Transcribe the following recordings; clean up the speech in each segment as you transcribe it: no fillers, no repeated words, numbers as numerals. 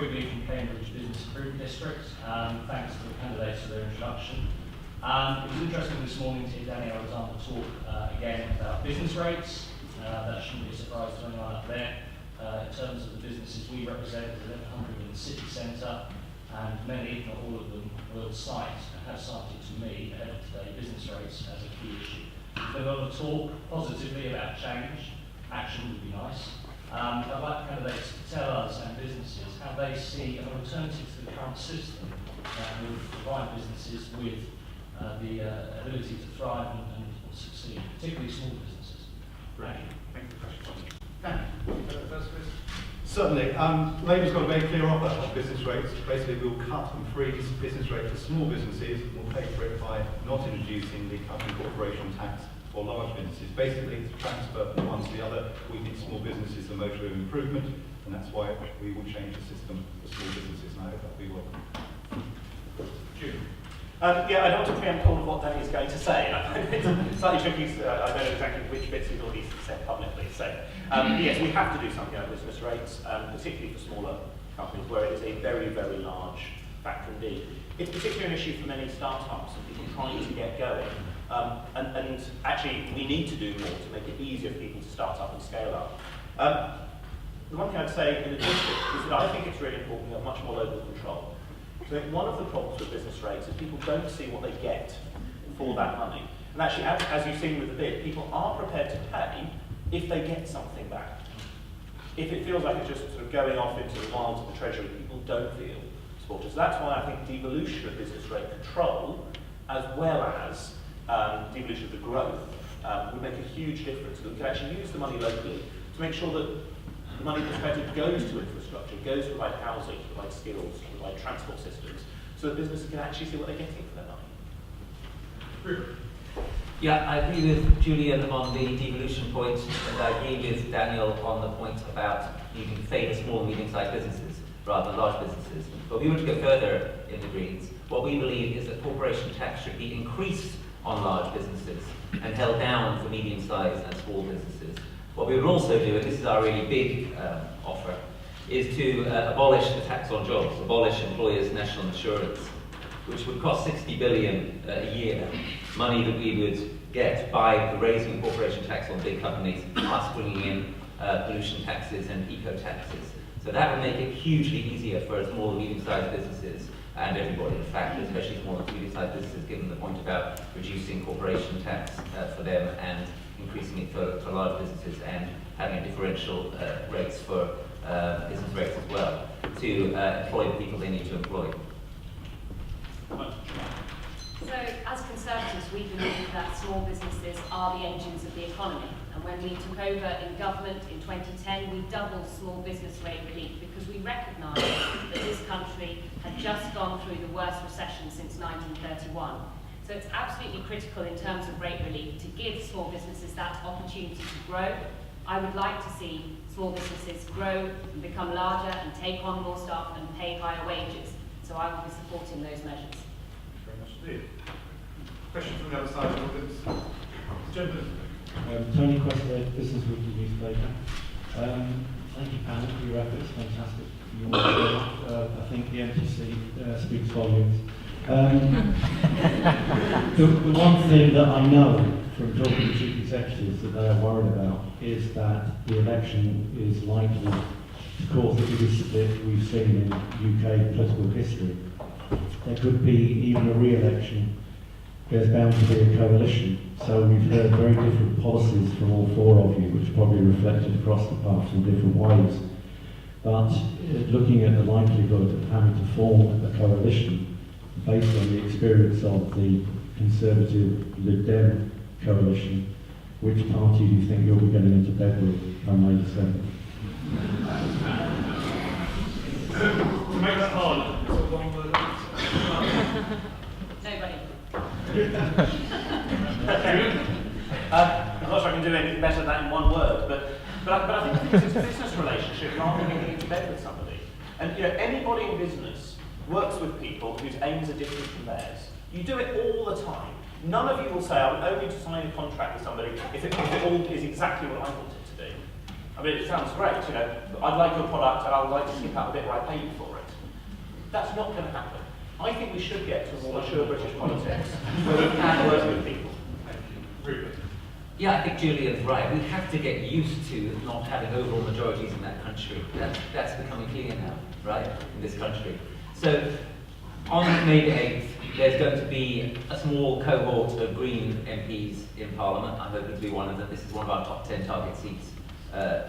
Quigley from Cambridge Business Improvement District. Thanks to the candidates for their introduction. It was interesting this morning to hear Danny Alexander talk again about business rates. That shouldn't be a surprise to anyone up there. In terms of the businesses we represent, there's 1100 in the city centre, and many, if not all of them, will cite and have cited to me ahead of today business rates as a key issue. There's been a lot of talk positively about change. Action would be nice. I'd like candidates to tell us and businesses how they see an alternative to the current system that will provide businesses with the ability to thrive and succeed, particularly small businesses. Thank you. Thank you for the question. Dan, first, please. Certainly. Labour's got a very clear offer on business rates. Basically, we'll cut and freeze business rates for small businesses. We'll pay for it by not introducing the company corporation tax for large businesses. Basically, it's a transfer from one to the other. We think small businesses are motor of improvement, and that's why we will change the system for small businesses, and I hope that'll be welcome. Julian. Yeah, I don't want to preempt all of what Danny is going to say. It's slightly tricky, I don't know exactly which bits he's already said publicly. So, yes, we have to do something about business rates, particularly for smaller companies where it is a very, very large factor indeed. It's particularly an issue for many startups and people trying to get going. And actually, we need to do more to make it easier for people to start up and scale up. The one thing I'd say in addition is that I think it's really important to have much more local control. So one of the problems with business rates is people don't see what they get for that money. And actually, as you've seen with the bid, people are prepared to pay if they get something back. If it feels like it's just sort of going off into the wilds of the Treasury, people don't feel supported. So that's why I think devolution of business rate control, as well as devolution of the growth, would make a huge difference. We can actually use the money locally to make sure that the money that's spent goes to infrastructure, goes to provide housing, to provide skills, to provide transport systems, so that businesses can actually see what they're getting for their money. Rupert. Yeah, I agree with Julian on the devolution point, and I agree with Daniel on the point about needing to favour small and medium-sized businesses rather than large businesses. But we want to go further in the Greens. What we believe is that corporation tax should be increased on large businesses and held down for medium-sized and small businesses. What we would also do, and this is our really big offer, is to abolish the tax on jobs, abolish employers' national insurance, which would cost 60 billion a year, money that we would get by raising corporation tax on big companies, plus bringing in pollution taxes and eco-taxes. So that would make it hugely easier for small and medium-sized businesses and everybody, in fact, especially small and medium-sized businesses, given the point about reducing corporation tax for them and increasing it for large businesses and having differential rates for business rates as well, to employ the people they need to employ. So, as Conservatives, we believe that small businesses are the engines of the economy. And when we took over in government in 2010, we doubled small business rate relief because we recognised that this country had just gone through the worst recession since 1931. So it's absolutely critical in terms of rate relief to give small businesses that opportunity to grow. I would like to see small businesses grow and become larger and take on more staff and pay higher wages. So I will be supporting those measures. Very much indeed. Question from the other side of the audience. Gentlemen. Tony Questlake, Business Weekly newspaper. Thank you, panel, for your efforts. Fantastic. I think the empty seat speaks volumes. The one thing that I know from talking to chief executives that they are worried about is that the election is likely to cause the biggest split we've seen in UK political history. There could be even a re-election. There's bound to be a coalition. So we've heard very different policies from all four of you, which probably reflected across the party in different ways. But looking at the likelihood of having to form a coalition based on the experience of the Conservative Lib Dem coalition, which party do you think you'll be getting into bed with come May the 7th? To make that hard, one word. Nobody. I'm not sure I can do anything better than that in one word, but I think it's a business relationship rather than getting into bed with somebody. And anybody in business works with people whose aims are different from theirs. You do it all the time. None of you will say, I would only to sign a contract with somebody if it all is exactly what I want it to be. I mean, it sounds great, you know, I'd like your product and I would like to skip out a bit where I pay you for it. That's not going to happen. I think we should get to a more mature British politics where we can work with people. Thank you. Rupert. Yeah, I think Julian's right. We have to get used to not having overall majorities in that country. That's becoming clear now, right, in this country. So, on May the 8th, there's going to be a small cohort of Green MPs in Parliament. I hope it'll be one of them. This is one of our top 10 target seats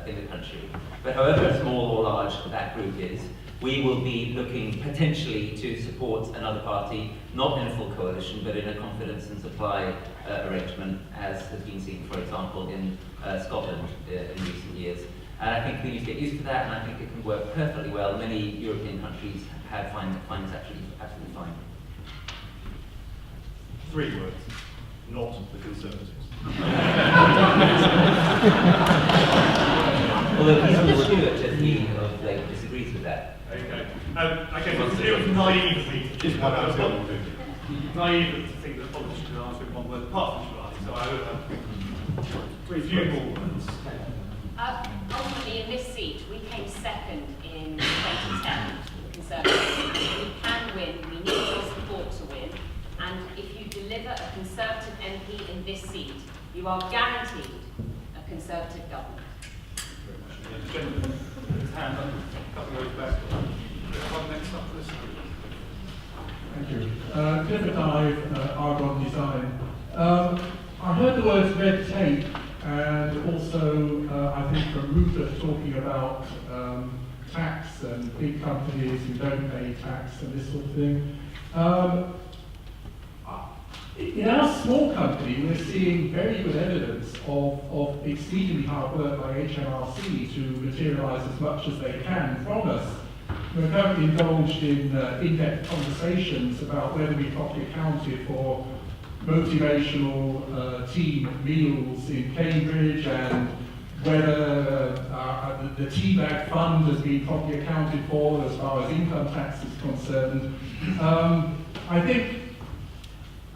in the country. But however small or large that group is, we will be looking potentially to support another party, not in a full coalition, but in a confidence and supply arrangement, as has been seen, for example, in Scotland in recent years. And I think we need to get used to that, and I think it can work perfectly well. Many European countries find it actually absolutely fine. 3 words. Not the Conservatives. Although Mr. Stewart, as he of late, disagrees with that. Okay. Okay, so it was naive of me to Just one out of 10. naive to think that politicians can answer in one word apart from July. So I will have few more words. Ultimately, in this seat, we came second in 2010, Conservatives. We can win, we need your support to win, and if you deliver a Conservative MP in this seat, you are guaranteed a Conservative government. The gentleman with his hand up, a couple of rows back. One next up, please. Thank you. Clifford Dive, Argon Design. I heard the words red tape, and also I think from Rupert talking about tax and big companies who don't pay tax and this sort of thing. In our small company, we're seeing very good evidence of exceedingly hard work by HMRC to materialise as much as they can from us. We're currently indulged in in-depth conversations about whether we properly accounted for motivational team meals in Cambridge and whether the teabag fund has been properly accounted for as far as income tax is concerned. I think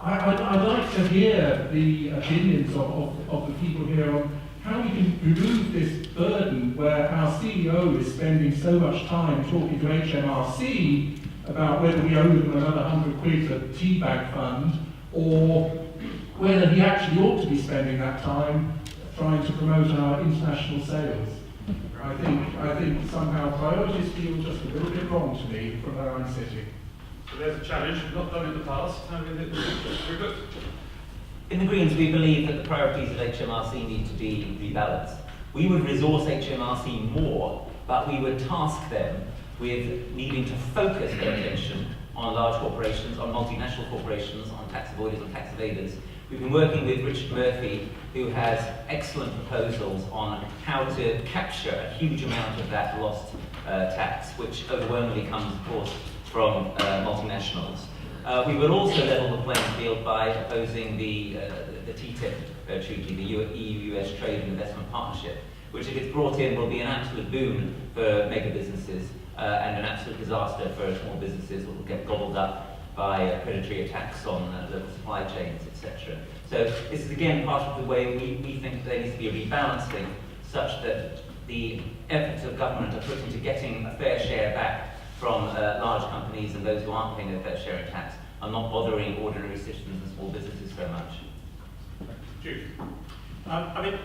I'd like to hear the opinions of the people here on how we can remove this burden where our CEO is spending so much time talking to HMRC about whether we owe them another 100 quid for teabag fund, or whether he actually ought to be spending that time trying to promote our international sales. I think somehow priorities feel just a little bit wrong to me from where I'm sitting. So there's a challenge we've not done in the past. How will it Rupert? In the Greens, we believe that the priorities of HMRC need to be rebalanced. We would resource HMRC more, but we would task them with needing to focus their attention on large corporations, on multinational corporations, on tax avoiders and tax evaders. We've been working with Richard Murphy, who has excellent proposals on how to capture a huge amount of that lost tax, which overwhelmingly comes, of course, from multinationals. We will also level the playing field by opposing the TTIP treaty, the EU-US Trade and Investment Partnership, which if it's brought in will be an absolute boon for mega businesses and an absolute disaster for small businesses that will get gobbled up by predatory attacks on local supply chains, etc. So this is again part of the way we think there needs to be a rebalancing such that the efforts of government are put into getting a fair share back from large companies and those who aren't paying their fair share in tax are not bothering ordinary citizens and small businesses so much. Jude. I mean,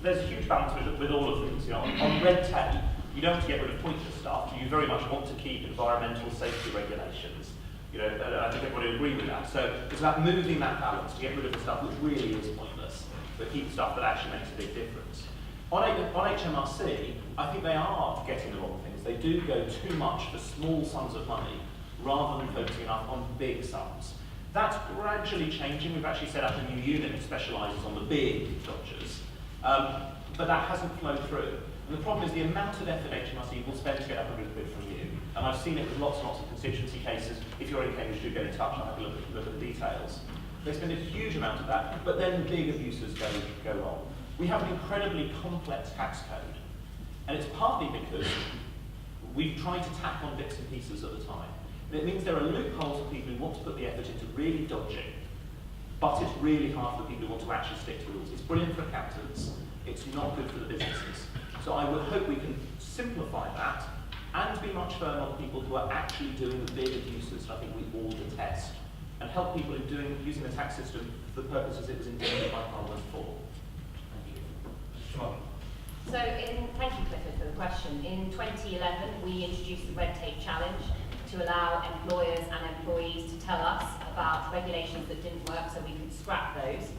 there's a huge balance with all of things. You know, on red tape, you don't want to get rid of pointless stuff. You very much want to keep environmental safety regulations. You know, I think everybody would agree with that. So it's about moving that balance to get rid of the stuff which really is pointless, but keep stuff that actually makes a big difference. On HMRC, I think they are getting the wrong things. They do go too much for small sums of money rather than focusing enough on big sums. That's gradually changing. We've actually set up a new unit that specialises on the big dodgers, but that hasn't flowed through. And the problem is the amount of effort HMRC will spend to get 100 quid from you. And I've seen it with lots and lots of constituency cases. If you're in Cambridge, do get in touch. I'll have a look at the details. They spend a huge amount of that, but then big abuses go on. We have an incredibly complex tax code, and it's partly because we've tried to tack on bits and pieces at the time. And it means there are loopholes for people who want to put the effort into really dodging, but it's really hard for people who want to actually stick to rules. It's brilliant for accountants, it's not good for the businesses. So I would hope we can simplify that and be much firmer on people who are actually doing the big abuses I think we all detest, and help people in using the tax system for the purposes it was intended by Parliament for. Thank you. Chamali. Thank you, Clifford, for the question. In 2011, we introduced the Red Tape Challenge to allow employers and employees to tell us about regulations that didn't work so we could scrap those.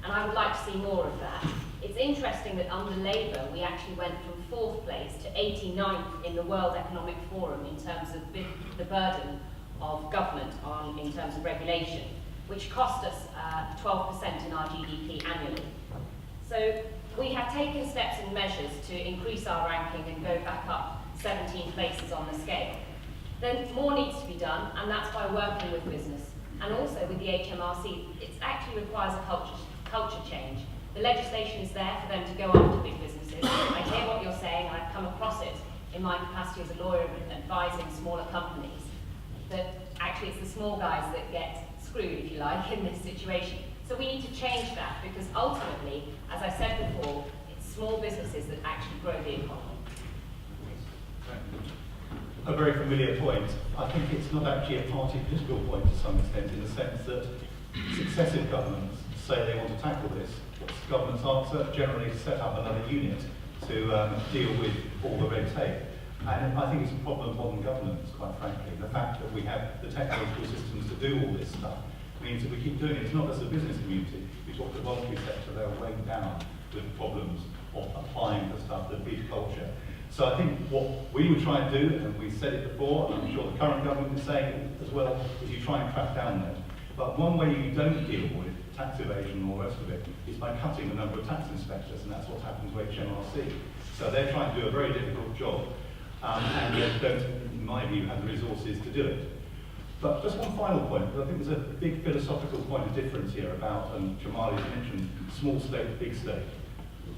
And I would like to see more of that. It's interesting that under Labour, we actually went from 4th place to 89th in the World Economic Forum in terms of the burden of government in terms of regulation, which cost us 12% in our GDP annually. So we have taken steps and measures to increase our ranking and go back up 17 places on the scale. Then more needs to be done, and that's by working with business. And also with the HMRC, it actually requires a culture change. The legislation is there for them to go after big businesses. I hear what you're saying, and I've come across it in my capacity as a lawyer advising smaller companies, that actually it's the small guys that get screwed, if you like, in this situation. So we need to change that, because ultimately, as I said before, it's small businesses that actually grow the economy. A very familiar point. I think it's not actually a party political point to some extent, in the sense that successive governments say they want to tackle this. Government's answer generally set up another unit to deal with all the red tape. And I think it's a problem of modern governance, quite frankly. The fact that we have the technological systems to do all this stuff means that we keep doing it. It's not just the business community. We talk the voluntary sector, they're weighed down with problems of applying the stuff, the big culture. So I think what we would try and do, and we said it before, and I'm sure the current government is saying it as well, is you try and crack down there. But one way you don't deal with tax evasion and all the rest of it is by cutting the number of tax inspectors, and that's what happens with HMRC. So they're trying to do a very difficult job, and they don't, in my view, have the resources to do it. But just one final point, because I think there's a big philosophical point of difference here about, and Chamali mentioned, small state, big state.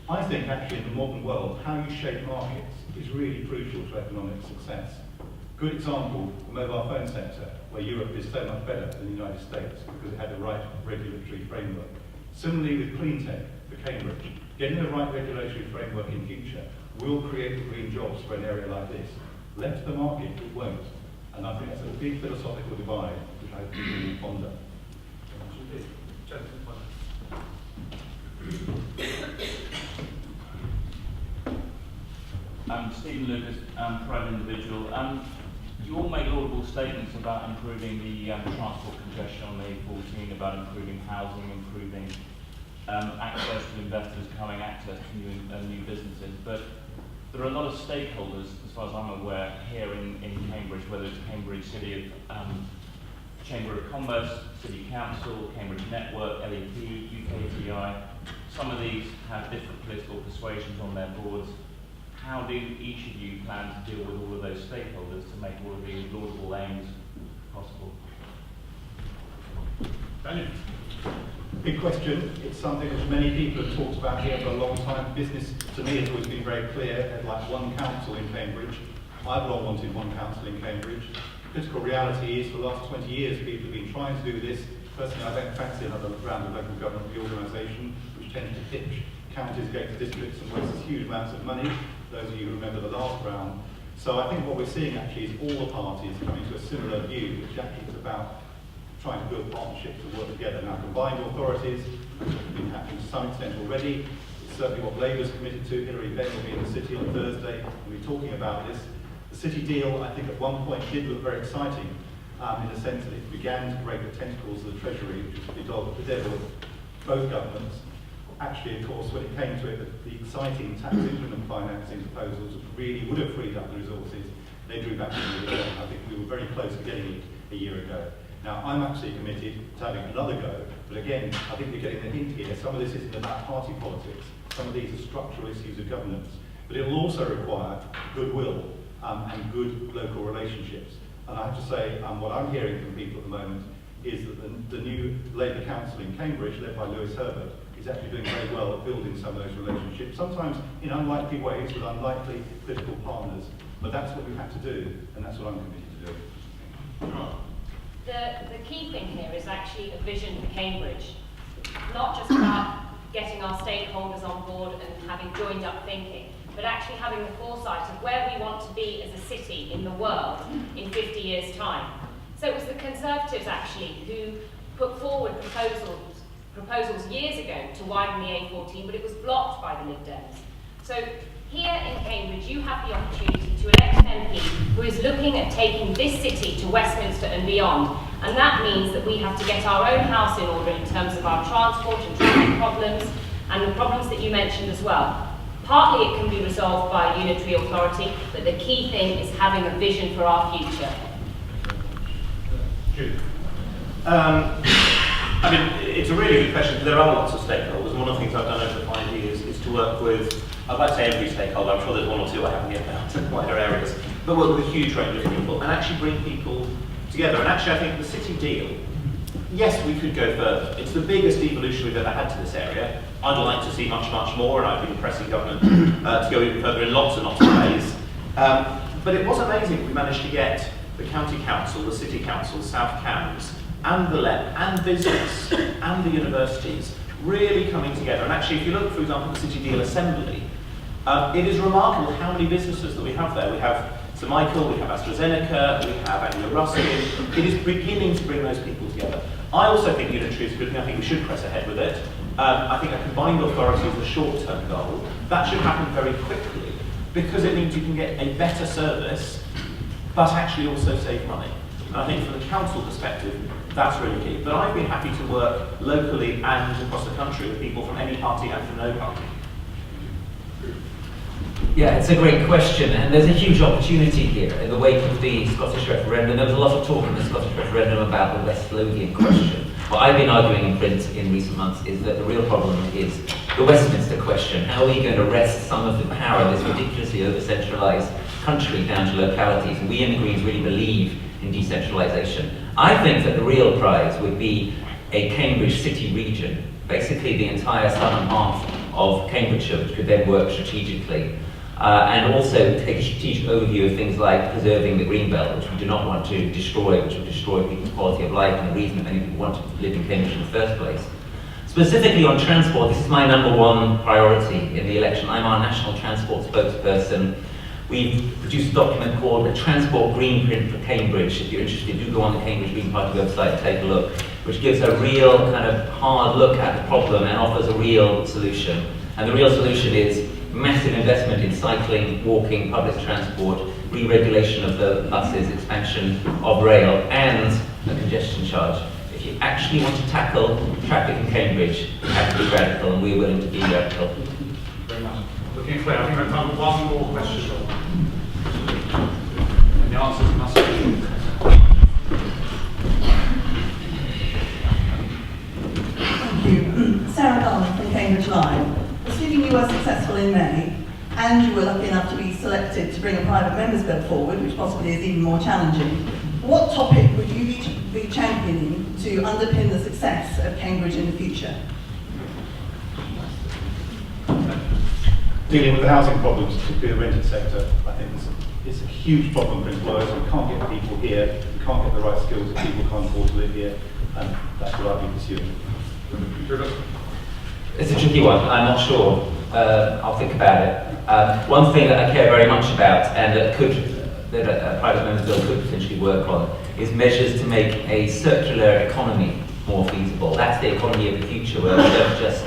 I think actually in the modern world, how you shape markets is really crucial to economic success. Good example, the mobile phone sector, where Europe is so much better than the United States because it had the right regulatory framework. Similarly with clean tech for Cambridge, getting the right regulatory framework in future will create the green jobs for an area like this. Left to the market, it won't. And I think that's a big philosophical divide, which I think we will ponder. Stephen Lucas, private individual. You all make laudable statements about improving the transport congestion on the A14, about improving housing, improving access to investors, coming access to new businesses. But there are a lot of stakeholders, as far as I'm aware, here in Cambridge, whether it's Cambridge City Chamber of Commerce, City Council, Cambridge Network, LEP, UKTI. Some of these have different political persuasions on their boards. How do each of you plan to deal with all of those stakeholders to make all of these laudable aims possible? Daniel. Big question. It's something which many people have talked about here for a long time. Business, to me, has always been very clear. There's like one council in Cambridge. I've long wanted one council in Cambridge. Political reality is, for the last 20 years, people have been trying to do this. Personally, I don't fancy another round of local government reorganisation, which tends to pitch counties against districts and wastes huge amounts of money. Those of you who remember the last round. So I think what we're seeing actually is all the parties coming to a similar view, which actually is about trying to build partnerships to work together. Now, combined authorities, which have been happening to some extent already. It's certainly what Labour's committed to. Hilary Benn will be in the city on Thursday, and we'll be talking about this. The city deal, I think, at one point did look very exciting, in the sense that it began to break the tentacles of the Treasury, which was the dog of the devil of both governments. Actually, of course, when it came to it, the exciting tax increment financing proposals really would have freed up the resources. They drew back a year ago. I think we were very close to getting it a year ago. Now, I'm absolutely committed to having another go, but again, I think we're getting the hint here. Some of this isn't about party politics. Some of these are structural issues of governance. But it will also require goodwill and good local relationships. And I have to say, what I'm hearing from people at the moment is that the new Labour Council in Cambridge, led by Lewis Huppert, is actually doing very well at building some of those relationships, sometimes in unlikely ways with unlikely political partners. But that's what we have to do, and that's what I'm committed to do. The key thing here is actually a vision for Cambridge, not just about getting our stakeholders on board and having joined up thinking, but actually having the foresight of where we want to be as a city in the world in 50 years' time. So it was the Conservatives actually who put forward proposals years ago to widen the A14, but it was blocked by the Lib Dems. So here in Cambridge, you have the opportunity to elect an MP who is looking at taking this city to Westminster and beyond. And that means that we have to get our own house in order in terms of our transport and traffic problems and the problems that you mentioned as well. Partly it can be resolved by unitary authority, but the key thing is having a vision for our future. Julian. I mean, it's a really good question because there are lots of stakeholders, and one of the things I've done over the 5 years is to work with, I'd like to say every stakeholder, I'm sure there's one or two I haven't yet found in wider areas, but work with a huge range of people and actually bring people together. And actually I think the city deal, yes, we could go further. It's the biggest evolution we've ever had to this area. I'd like to see much, much more, and I've been pressing government to go even further in lots and lots of ways. But it was amazing we managed to get the county council, the city council, South Cambs, and the LEP, and business, and the universities really coming together. And actually, if you look, for example, at the City Deal Assembly, it is remarkable how many businesses that we have there. We have Sir Michael, we have AstraZeneca, we have Anglo Ruskin. It is beginning to bring those people together. I also think unitary is a good thing. I think we should press ahead with it. I think a combined authority is a short-term goal. That should happen very quickly, because it means you can get a better service, but actually also save money. And I think from the council perspective, that's really key. But I've been happy to work locally and across the country with people from any party and from no party. Yeah, it's a great question, and there's a huge opportunity here in the wake of the Scottish referendum. There was a lot of talk in the Scottish referendum about the West Lothian question. What I've been arguing in print in recent months is that the real problem is the Westminster question. How are we going to wrest some of the power of this ridiculously over-centralised country down to localities? And we in the Greens really believe in decentralisation. I think that the real prize would be a Cambridge city region, basically the entire southern half of Cambridgeshire, which could then work strategically. And also take a strategic overview of things like preserving the green belt, which we do not want to destroy, which will destroy people's quality of life and the reason that many people want to live in Cambridge in the first place. Specifically on transport, this is my #1 priority in the election. I'm our national transport spokesperson. We've produced a document called a Transport Green Print for Cambridge. If you're interested, do go on the Cambridge Green Party website and take a look, which gives a real kind of hard look at the problem and offers a real solution. And the real solution is massive investment in cycling, walking, public transport, re-regulation of the buses, expansion of rail, and a congestion charge. If you actually want to tackle traffic in Cambridge, you have to be radical, and we're willing to be radical. Very much. Looking clear, I think we've time for one more question. And the answers must be. Thank you. Sarah Garland from Cambridge Live. Assuming you were successful in May, and you were lucky enough to be selected to bring a private members bill forward, which possibly is even more challenging, what topic would you be championing to underpin the success of Cambridge in the future? Dealing with the housing problems, particularly the rented sector, I think it's a huge problem for employers. We can't get people here, we can't get the right skills if people can't afford to live here, and that's what I'll be pursuing. It's a tricky one, I'm not sure. I'll think about it. One thing that I care very much about, and that a private members bill could potentially work on, is measures to make a circular economy more feasible. That's the economy of the future, where we don't just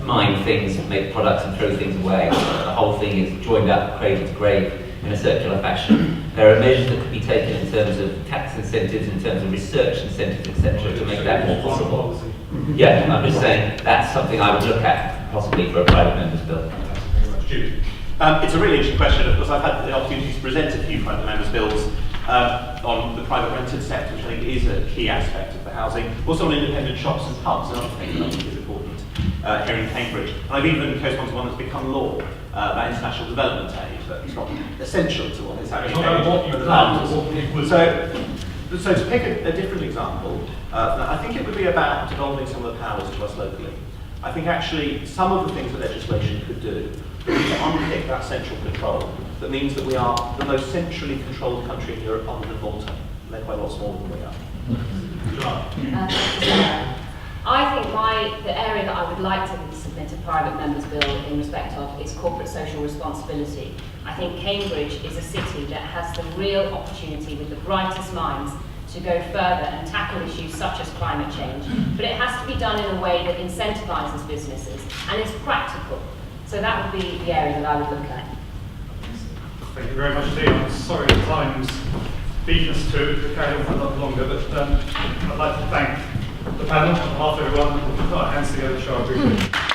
mine things, make products and throw things away. The whole thing is joined up, cradle to grave, in a circular fashion. There are measures that could be taken in terms of tax incentives, in terms of research incentives, etc., to make that more possible. Yeah, I'm just saying that's something I would look at, possibly for a private members bill. It's a really interesting question. Of course, I've had the opportunity to present a few private members bills on the private rented sector, which I think is a key aspect of the housing. Also on independent shops and pubs, another thing that I think is important here in Cambridge. And I've even co-sponsored one that's become law, about international development aid, but it's not essential to what is happening. So to pick a different example, I think it would be about devolving some of the powers to us locally. I think actually some of the things that legislation could do is to unpick that central control. That means that we are the most centrally controlled country in Europe other than Malta. They're quite a lot smaller than we are. I think the area that I would like to submit a private member's bill in respect of is corporate social responsibility. I think Cambridge is a city that has the real opportunity with the brightest minds to go further and tackle issues such as climate change, but it has to be done in a way that incentivises businesses and is practical. So that would be the area that I would look at. Thank you very much indeed. I'm sorry at times beaten us to carry on for a lot longer, but I'd like to thank the panel on behalf of everyone. We've got our hands together, show our appreciation.